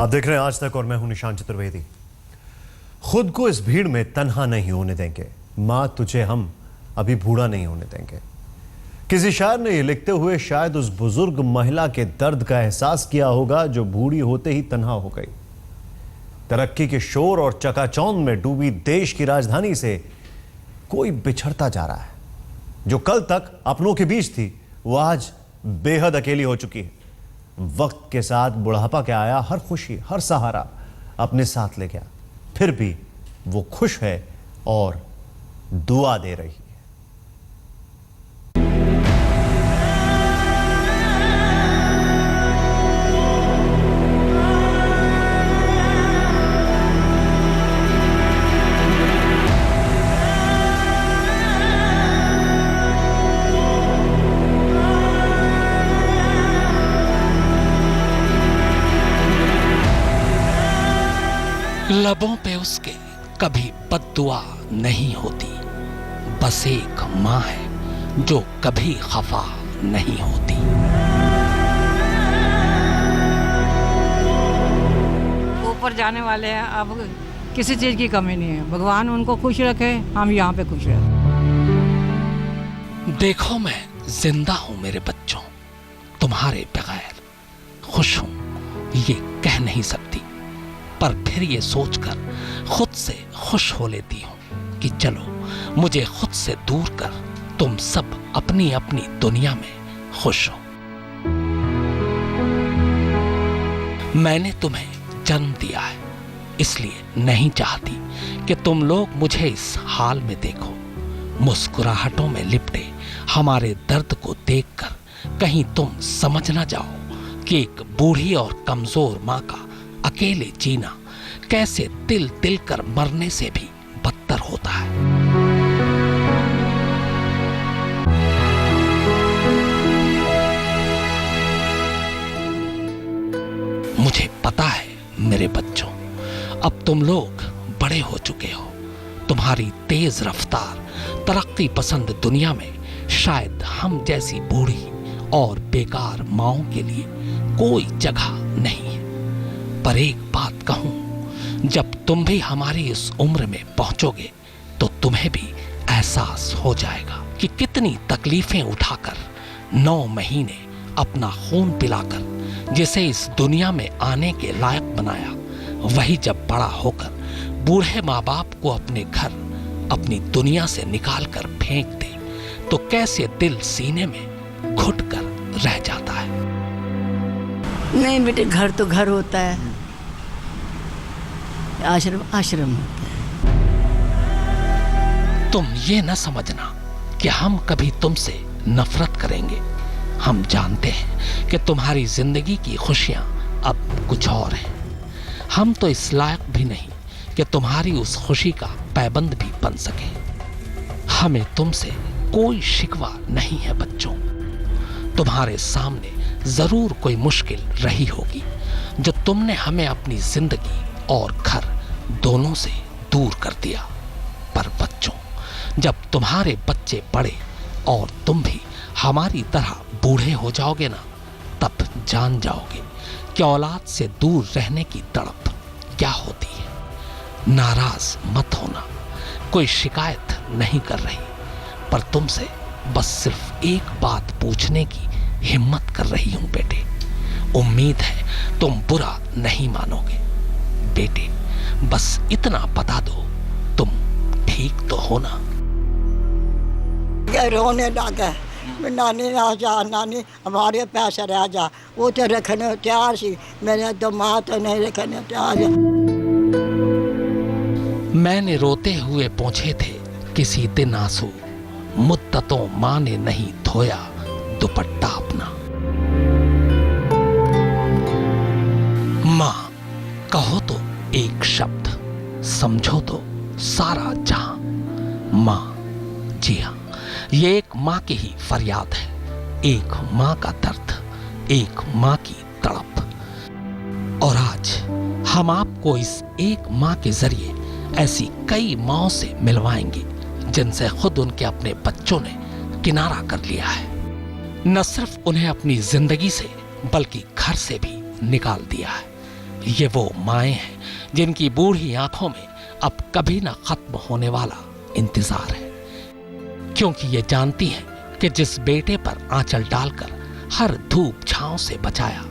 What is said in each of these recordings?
आप देख रहे हैं आज तक और मैं हूं निशान चतुर्वेदी। खुद को इस भीड़ में तन्हा नहीं होने देंगे, मां तुझे हम अभी बूढ़ा नहीं होने देंगे। किसी शायर ने यह लिखते हुए शायद उस बुजुर्ग महिला के दर्द का एहसास किया होगा जो बूढ़ी होते ही तन्हा हो गई। तरक्की के शोर और चकाचौंध में डूबी देश की राजधानी से कोई बिछड़ता जा रहा है। जो कल तक अपनों के बीच थी वो आज बेहद अकेली हो चुकी है। वक्त के साथ बुढ़ापा के आया, हर खुशी हर सहारा अपने साथ ले गया, फिर भी वो खुश है और दुआ दे रही है। लबों पे उसके कभी बद्दुआ नहीं होती, बस एक माँ है जो कभी खफा नहीं होती। ऊपर जाने वाले हैं, अब किसी चीज की कमी नहीं है। भगवान उनको खुश रखे, हम यहाँ पे खुश रहे। देखो मैं जिंदा हूं मेरे बच्चों, तुम्हारे बगैर खुश हूं ये कह नहीं सकती, पर फिर ये सोचकर खुद से खुश हो लेती हूं कि चलो मुझे खुद से दूर कर तुम सब अपनी अपनी दुनिया में खुश हो। मैंने तुम्हें जन्म दिया है, इसलिए नहीं चाहती कि तुम लोग मुझे इस हाल में देखो। मुस्कुराहटों में लिपटे हमारे दर्द को देखकर कहीं तुम समझ ना जाओ कि एक बूढ़ी और कमजोर मां का अकेले जीना कैसे तिल तिल कर मरने से भी बदतर होता है। मुझे पता है मेरे बच्चों, अब तुम लोग बड़े हो चुके हो। तुम्हारी तेज रफ्तार तरक्की पसंद दुनिया में शायद हम जैसी बूढ़ी और बेकार माओं के लिए कोई जगह नहीं है। पर एक बात कहूं, जब तुम भी हमारी इस उम्र में पहुंचोगे तो तुम्हें भी एहसास हो जाएगा कि कितनी तकलीफें उठाकर 9 महीने अपना खून पिलाकर जिसे इस दुनिया में आने के लायक बनाया, वही जब बड़ा होकर बूढ़े माँ बाप को अपने घर अपनी दुनिया से निकाल कर फेंक दे तो कैसे दिल सीने में घुट कर रह जाता है। नहीं बेटे, घर तो घर होता है, आश्रम आश्रम होता है। तुम ये न समझना कि हम कभी तुमसे नफरत करेंगे। हम जानते हैं कि तुम्हारी जिंदगी की खुशियां अब कुछ और हैं। हम तो इस लायक भी नहीं कि तुम्हारी उस खुशी का पैबंद भी बन सके। हमें तुमसे कोई शिकवा नहीं है बच्चों। तुम्हारे सामने जरूर कोई मुश्किल रही होगी जो तुमने हमें अपनी जिंदगी और घर दोनों से दूर कर दिया। पर बच्चों, जब तुम्हारे बच्चे बड़े और तुम भी हमारी तरह बूढ़े हो जाओगे ना, तब जान जाओगे कि औलाद से दूर रहने की तड़प क्या होती है। नाराज मत होना, कोई शिकायत नहीं कर रही, पर तुमसे बस सिर्फ एक बात पूछने की हिम्मत कर रही हूं बेटे। उम्मीद है तुम बुरा नहीं मानोगे। बेटे, बस इतना बता दो, तुम ठीक तो हो ना? रोने लगा, नानी आ जा, नानी हमारे पास रह जा। वो तो रखने तैयार सी, मैंने तो माँ तो नहीं रखने तैयार। मैंने रोते हुए पहुंचे थे किसी दिन आंसू, मुद्दतों माँ ने नहीं धोया दुपट्टा अपना। माँ कहो तो एक शब्द, समझो तो सारा जहां। माँ, जी हाँ, ये एक माँ की ही फरियाद है, एक माँ का दर्द, एक माँ की तड़प। और आज हम आपको इस एक माँ के जरिए ऐसी कई माँओं से मिलवाएंगे जिनसे खुद उनके अपने बच्चों ने किनारा कर लिया है। न सिर्फ उन्हें अपनी जिंदगी से बल्कि घर से भी निकाल दिया है। ये वो माएँ हैं जिनकी बूढ़ी आंखों में अब कभी ना खत्म होने वाला इंतजार है, क्योंकि ये जानती हैं कि जिस बेटे पर आंचल डालकर हर धूप छांव से बचाया,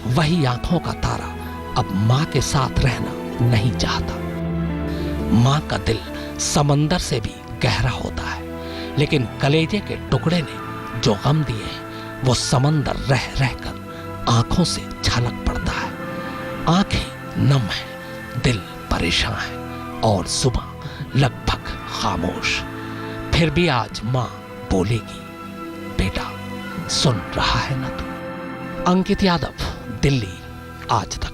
वही आंखों का तारा अब माँ के साथ रहना नहीं चाहता। माँ का दिल समंदर से भी गहरा होता है, लेकिन कलेजे के टुकड़े ने जो गम दिए हैं वो समंदर रह रहकर आंखों से झलक पड़ता है। आंखें नम हैं, दिल परेशान है और जुबान लगभग खामोश। फिर भी आज माँ बोलेगी, बेटा सुन रहा है ना तू। अंकित यादव, दिल्ली आज तक।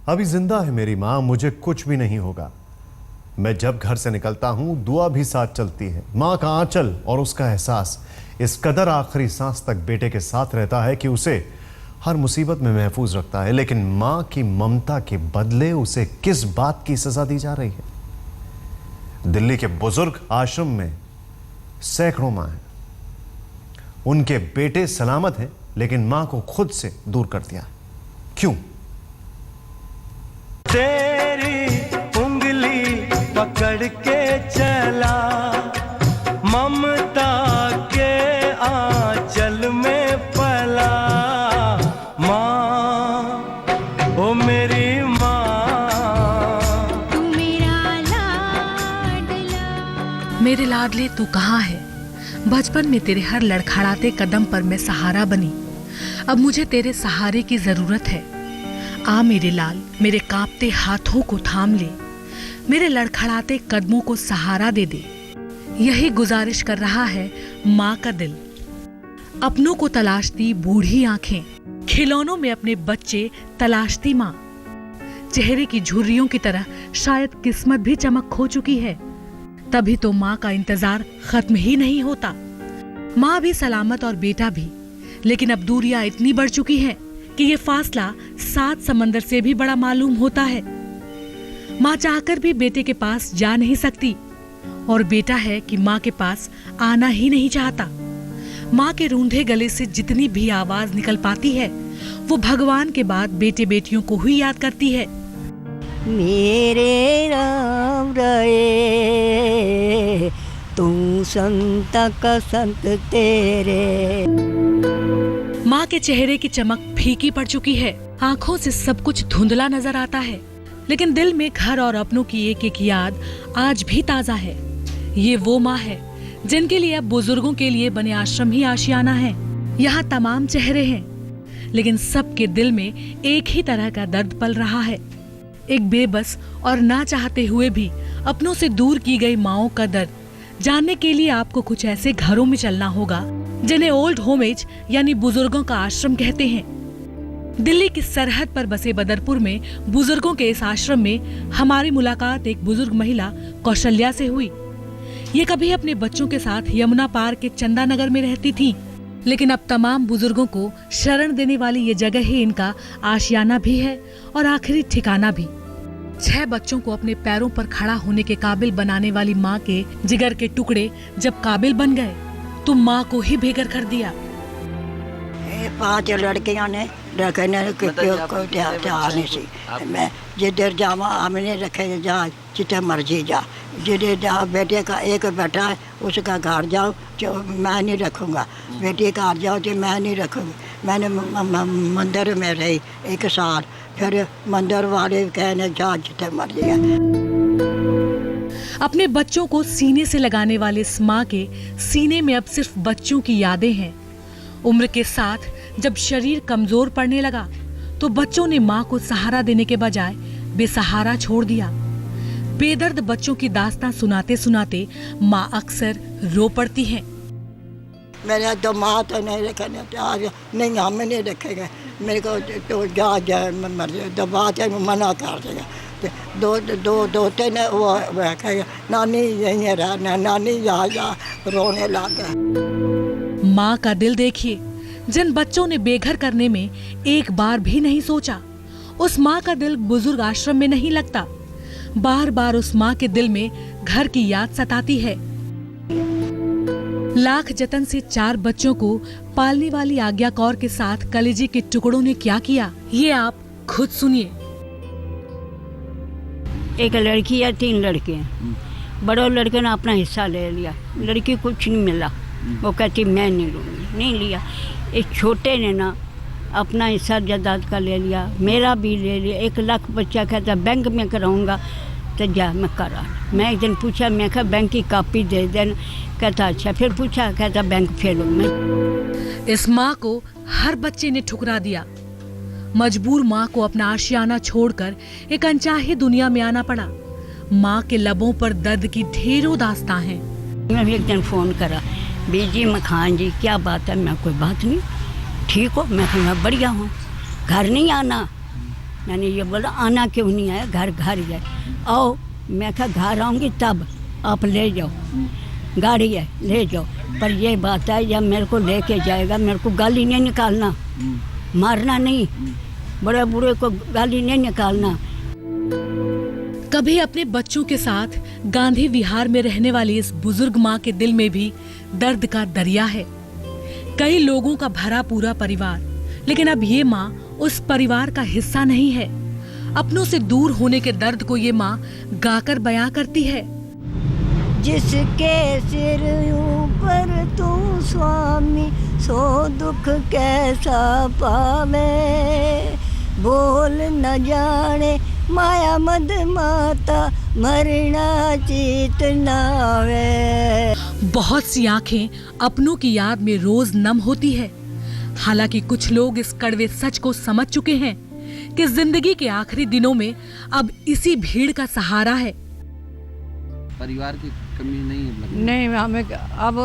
अभी जिंदा है मेरी मां, मुझे कुछ भी नहीं होगा। मैं जब घर से निकलता हूं दुआ भी साथ चलती है। मां का आंचल और उसका एहसास इस कदर आखिरी सांस तक बेटे के साथ रहता है कि उसे हर मुसीबत में महफूज रखता है। लेकिन मां की ममता के बदले उसे किस बात की सजा दी जा रही है? दिल्ली के बुजुर्ग आश्रम में सैकड़ों मां हैं, उनके बेटे सलामत हैं, लेकिन मां को खुद से दूर कर दिया। क्यों? तेरी उंगली पकड़ के चला, ममता के आंचल में पला। माँ, ओ मेरी माँ, तू मेरा लाडला। मेरे लाडले तू कहाँ है? बचपन में तेरे हर लड़खड़ाते कदम पर मैं सहारा बनी। अब मुझे तेरे सहारे की जरूरत है। आ मेरे लाल, मेरे कांपते हाथों को थाम ले, मेरे लड़खड़ाते कदमों को सहारा दे दे। यही गुजारिश कर रहा है माँ का दिल। अपनों को तलाशती बूढ़ी आंखें, खिलौनों में अपने बच्चे तलाशती माँ। चेहरे की झुर्रियों की तरह शायद किस्मत भी चमक खो चुकी है, तभी तो माँ का इंतजार खत्म ही नहीं होता। माँ भी सलामत और बेटा भी, लेकिन अब दूरियां इतनी बढ़ चुकी हैं कि ये फासला 7 समंदर से भी बड़ा मालूम होता है। माँ चाहकर भी बेटे के पास जा नहीं सकती, और बेटा है कि माँ के पास आना ही नहीं चाहता। माँ के रूंधे गले से जितनी भी आवाज निकल पाती है, वो भगवान के बाद बेटे बेटियों को ही याद करती है। मेरे राम रहे, तू संत का संत तेरे। माँ के चेहरे की चमक फीकी पड़ चुकी है, आंखों से सब कुछ धुंधला नजर आता है, लेकिन दिल में घर और अपनों की एक एक याद आज भी ताजा है। ये वो माँ है जिनके लिए अब बुजुर्गों के लिए बने आश्रम ही आशियाना है। यहाँ तमाम चेहरे हैं, लेकिन सबके दिल में एक ही तरह का दर्द पल रहा है। एक बेबस और ना चाहते हुए भी अपनों से दूर की गई माँओं का दर्द जानने के लिए आपको कुछ ऐसे घरों में चलना होगा जिन्हें ओल्ड होम एज यानी बुजुर्गों का आश्रम कहते हैं। दिल्ली की सरहद पर बसे बदरपुर में बुजुर्गों के इस आश्रम में हमारी मुलाकात एक बुजुर्ग महिला कौशल्या से हुई। ये कभी अपने बच्चों के साथ यमुना पार के चंदा नगर में रहती थी, लेकिन अब तमाम बुजुर्गों को शरण देने वाली ये जगह ही इनका आशियाना भी है और आखिरी ठिकाना भी। 6 बच्चों को अपने पैरों पर खड़ा होने के काबिल बनाने वाली माँ के जिगर के टुकड़े जब काबिल बन गए तो माँ को ही बेघर कर दिया। 5 लड़कियां ने रखने को ध्यान नहीं सी। मैं जिधर जावा हमने रखे, जा जितने मर्जी जा, जिधर जा। बेटे का एक बेटा है, उसका घर जाओ जो मैं नहीं रखूँगा, बेटी का घर जाओ जो मैं नहीं रखूँगी। मैंने मंदिर में रही 1 साल, फिर मंदिर वाले कहने जा जितने मर्जी है। अपने बच्चों को सीने से लगाने वाले इस माँ के सीने में अब सिर्फ बच्चों की यादें हैं। उम्र के साथ जब शरीर कमजोर पड़ने लगा तो बच्चों ने माँ को सहारा देने के बजाय बेसहारा छोड़ दिया। बेदर्द बच्चों की दास्तां सुनाते सुनाते माँ अक्सर रो पड़ती हैं। मेरा तो माँ तो नहीं रखने, नहीं हम नहीं रखेंगे, मेरे को तो जा मर्जी। तो बात है मना कर देगा। दो 3 वो कहेगा नानी यहीं रहना, नानी यहाँ जा, रोने लगा। माँ का दिल देखिए, जिन बच्चों ने बेघर करने में एक बार भी नहीं सोचा, उस माँ का दिल बुजुर्ग आश्रम में नहीं लगता। बार बार उस माँ के दिल में घर की याद सताती है। लाख जतन से 4 बच्चों को पालने वाली आज्ञा कौर के साथ कलेजे के टुकड़ों ने क्या किया, ये आप खुद सुनिए। एक लड़की या 3 लड़के हैं। बड़ों लड़के ने अपना हिस्सा ले लिया, लड़की कुछ नहीं मिला, वो कहती मैं नहीं लूँगी, नहीं लिया। एक छोटे ने ना अपना हिस्सा जायदाद का ले लिया, मेरा भी ले लिया। 1 लाख बच्चा कहता बैंक में कराऊंगा, तो जा मैं करा। मैं एक दिन पूछा, मैं कहा बैंक की कॉपी दे देना, कहता अच्छा। फिर पूछा, कहता बैंक फेल हूँ मैं। इस माँ को हर बच्चे ने ठुकरा दिया। मजबूर माँ को अपना आशियाना छोड़कर एक अनचाही दुनिया में आना पड़ा। माँ के लबों पर दर्द की ढेरों दास्तां हैं। मैं एक दिन फ़ोन करा, बीजी मखान जी क्या बात है? मैं कोई बात नहीं, ठीक हो? मैं कहा मैं बढ़िया हूँ, घर नहीं आना? मैंने ये बोला आना क्यों नहीं आया, घर घर ही है, आओ। मैं कहा घर आऊँगी तब आप ले जाओ, गाड़ी है ले जाओ, पर ये बात है जब मेरे को लेके जाएगा मेरे को गाली नहीं निकालना, मारना नहीं, बड़े बूढ़े को गाली नहीं निकालना। कभी अपने बच्चों के साथ गांधी विहार में रहने वाली इस बुजुर्ग माँ के दिल में भी दर्द का दरिया है। कई लोगों का भरा पूरा परिवार, लेकिन अब ये माँ उस परिवार का हिस्सा नहीं है। अपनों से दूर होने के दर्द को ये माँ गाकर बयां करती है। जिसके सिर ऊपर तू स्वामी, सो दुख कैसा पावे, बोल न जाने माया मद माता, मरना चीत नावे। बहुत सी आंखें अपनों की याद में रोज नम होती है। हालांकि कुछ लोग इस कड़वे सच को समझ चुके हैं कि जिंदगी के आखिरी दिनों में अब इसी भीड़ का सहारा है। परिवार की कमी नहीं नहीं, हमें अब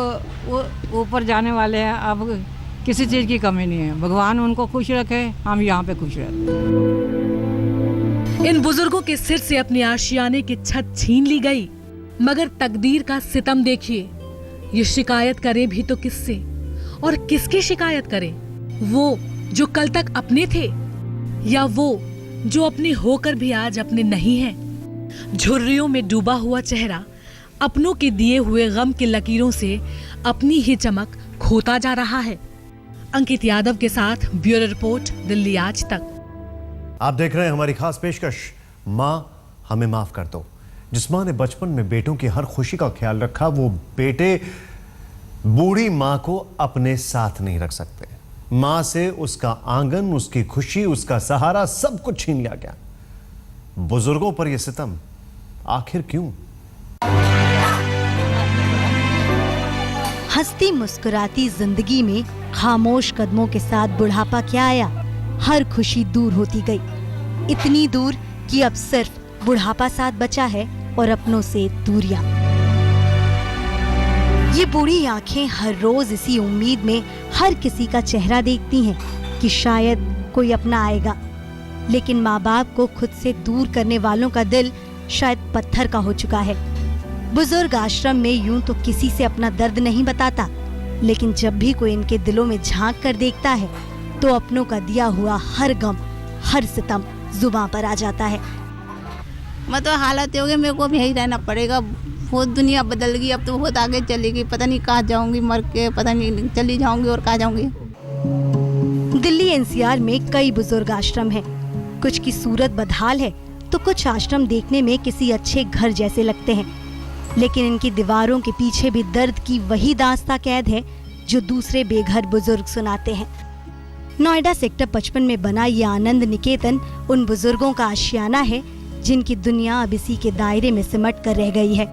वो ऊपर जाने वाले हैं, अब किसी चीज़ की कमी नहीं है। भगवान उनको खुश रखे, हम यहाँ पे खुश रहते। इन बुजुर्गों के सिर से अपने आशियाने की छत छीन ली गई, मगर तकदीर का सितम देखिए। ये शिकायत करें भी तो किससे, और किसकी शिकायत करें? वो जो कल तक अपने थे, या वो जो अपने होकर भी आज अपने नहीं हैं? झुर्रियों में डूबा हुआ चेहरा अपनों के दिए हुए गम की लकीरों से अपनी ही चमक खोता जा रहा है। अंकित यादव के साथ ब्यूरो रिपोर्ट, दिल्ली आज तक। आप देख रहे हैं हमारी खास पेशकश माँ हमें माफ कर दो। जिस माँ ने बचपन में बेटों की हर खुशी का ख्याल रखा, वो बेटे बूढ़ी माँ को अपने साथ नहीं रख सकते। माँ से उसका आंगन, उसकी खुशी, उसका सहारा सब कुछ छीन लिया गया। बुजुर्गों पर यह सितम आखिर क्यों? हंसती मुस्कुराती जिंदगी में खामोश कदमों के साथ बुढ़ापा क्या आया। हर खुशी दूर होती गई, इतनी दूर कि अब सिर्फ बुढ़ापा साथ बचा है और अपनों से दूरियां। ये बूढ़ी आंखें हर रोज इसी उम्मीद में हर किसी का चेहरा देखती हैं कि शायद कोई अपना आएगा, लेकिन माँ बाप को खुद से दूर करने वालों का दिल शायद पत्थर का हो चुका है। बुजुर्ग आश्रम में यूं तो किसी से अपना दर्द नहीं बताता, लेकिन जब भी कोई इनके दिलों में झांक कर देखता है तो अपनों का दिया हुआ हर गम, हर सितम जुबान पर आ जाता है। मतलब हालत हो गई, मेरे को भी यही रहना पड़ेगा। बहुत दुनिया बदल गई, अब तो बहुत आगे चलेगी, पता नहीं कहाँ जाऊंगी, मर के पता नहीं चली जाऊंगी और कहाँ जाऊंगी। दिल्ली एनसीआर में कई बुजुर्ग आश्रम हैं। कुछ की सूरत बदहाल है तो कुछ आश्रम देखने में किसी अच्छे घर जैसे लगते हैं, लेकिन इनकी दीवारों के पीछे भी दर्द की वही दास्तां कैद है जो दूसरे बेघर बुजुर्ग सुनाते हैं। नोएडा सेक्टर 55 में बना ये आनंद निकेतन उन बुजुर्गों का आशियाना है जिनकी दुनिया अब इसी के दायरे में सिमट कर रह गई है।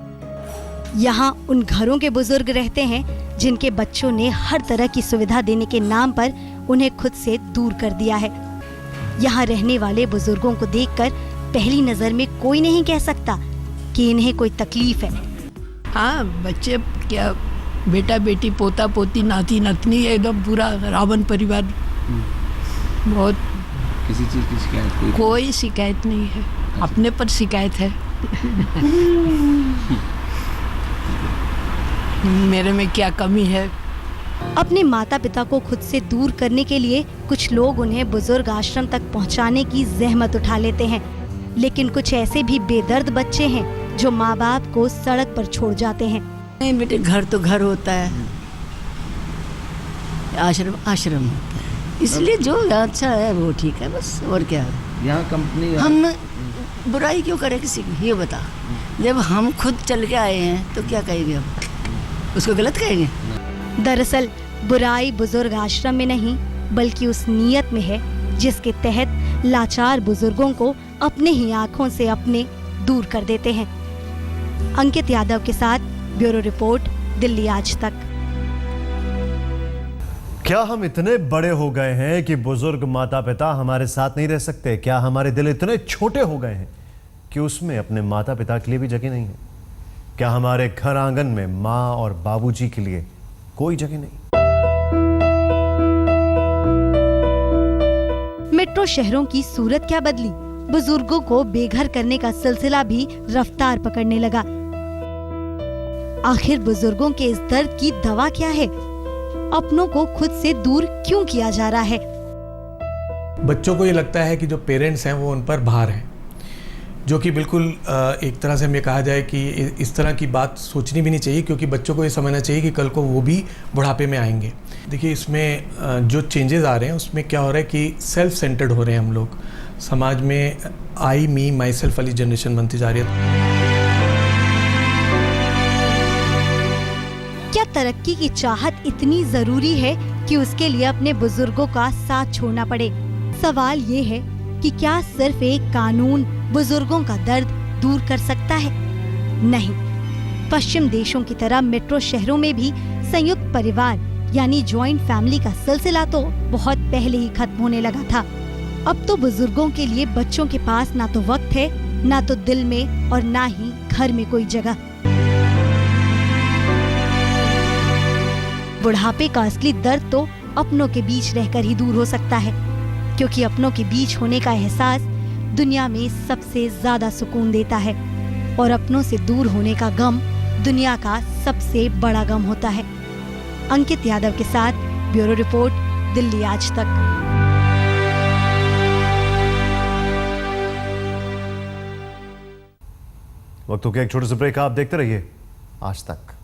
यहाँ उन घरों के बुजुर्ग रहते हैं जिनके बच्चों ने हर तरह की सुविधा देने के नाम पर उन्हें खुद से दूर कर दिया है। यहाँ रहने वाले बुजुर्गों को देखकर पहली नजर में कोई नहीं कह सकता कि इन्हें कोई तकलीफ है। हाँ, बच्चे क्या, बेटा बेटी, पोता पोती, नाती नतनी, एकदम पूरा रावण परिवार। बहुत किसी चीज की शिकायत? कोई शिकायत नहीं है, अपने पर शिकायत है। मेरे में क्या कमी है? अपने माता पिता को खुद से दूर करने के लिए कुछ लोग उन्हें बुजुर्ग आश्रम तक पहुंचाने की जहमत उठा लेते हैं, लेकिन कुछ ऐसे भी बेदर्द बच्चे हैं जो माँ बाप को सड़क पर छोड़ जाते हैं। नहीं बेटे, घर तो घर होता है, आश्रम आश्रम होता है, इसलिए जो अच्छा है वो ठीक है बस, और क्या है। यहाँ कंपनी हम बुराई क्यों करें किसी की, ये बता। जब हम खुद चल के आए हैं तो क्या कहेंगे हम, उसको गलत कहेंगे? दरअसल बुराई बुजुर्ग आश्रम में नहीं बल्कि उस नीयत में है जिसके तहत लाचार बुजुर्गों को अपने ही आंखों से अपने दूर कर देते हैं। अंकित यादव के साथ ब्यूरो रिपोर्ट, दिल्ली आज तक। क्या हम इतने बड़े हो गए हैं कि बुजुर्ग माता पिता हमारे साथ नहीं रह सकते? क्या हमारे दिल इतने छोटे हो गए हैं कि उसमें अपने माता पिता के लिए भी जगह नहीं है? क्या हमारे घर आंगन में माँ और बाबूजी के लिए कोई जगह नहीं? मेट्रो शहरों की सूरत क्या बदली, बुजुर्गों को बेघर करने का सिलसिला भी रफ्तार पकड़ने लगा। आखिर बुजुर्गों के इस दर्द की दवा क्या है? अपनों को खुद से दूर क्यों किया जा रहा है? बच्चों को ये लगता है कि जो पेरेंट्स हैं वो उन पर भार हैं, जो कि बिल्कुल एक तरह से हमें कहा जाए कि इस तरह की बात सोचनी भी नहीं चाहिए, क्योंकि बच्चों को ये समझना चाहिए कि कल को वो भी बुढ़ापे में आएंगे। देखिए, इसमें जो चेंजेस आ रहे हैं उसमें क्या हो रहा है कि सेल्फ सेंटर्ड हो रहे हैं हम लोग। समाज में आई मी माई सेल्फ वाली जनरेशन बनती जा रही है। क्या तरक्की की चाहत इतनी जरूरी है कि उसके लिए अपने बुजुर्गों का साथ छोड़ना पड़े? सवाल ये है कि क्या सिर्फ एक कानून बुजुर्गों का दर्द दूर कर सकता है? नहीं। पश्चिम देशों की तरह मेट्रो शहरों में भी संयुक्त परिवार यानी जॉइंट फैमिली का सिलसिला तो बहुत पहले ही खत्म होने लगा था। अब तो बुजुर्गों के लिए बच्चों के पास ना तो वक्त है, ना तो दिल में और ना ही घर में कोई जगह। बुढ़ापे का असली दर्द तो अपनों के बीच रहकर ही दूर हो सकता है, क्योंकि अपनों के बीच होने का एहसास दुनिया में सबसे ज्यादा सुकून देता है और अपनों से दूर होने का गम दुनिया का सबसे बड़ा गम होता है। अंकित यादव के साथ ब्यूरो रिपोर्ट, दिल्ली आज तक। वक्त हो गया एक छोटे से ब्रेक, आप देखते रहिए आज तक।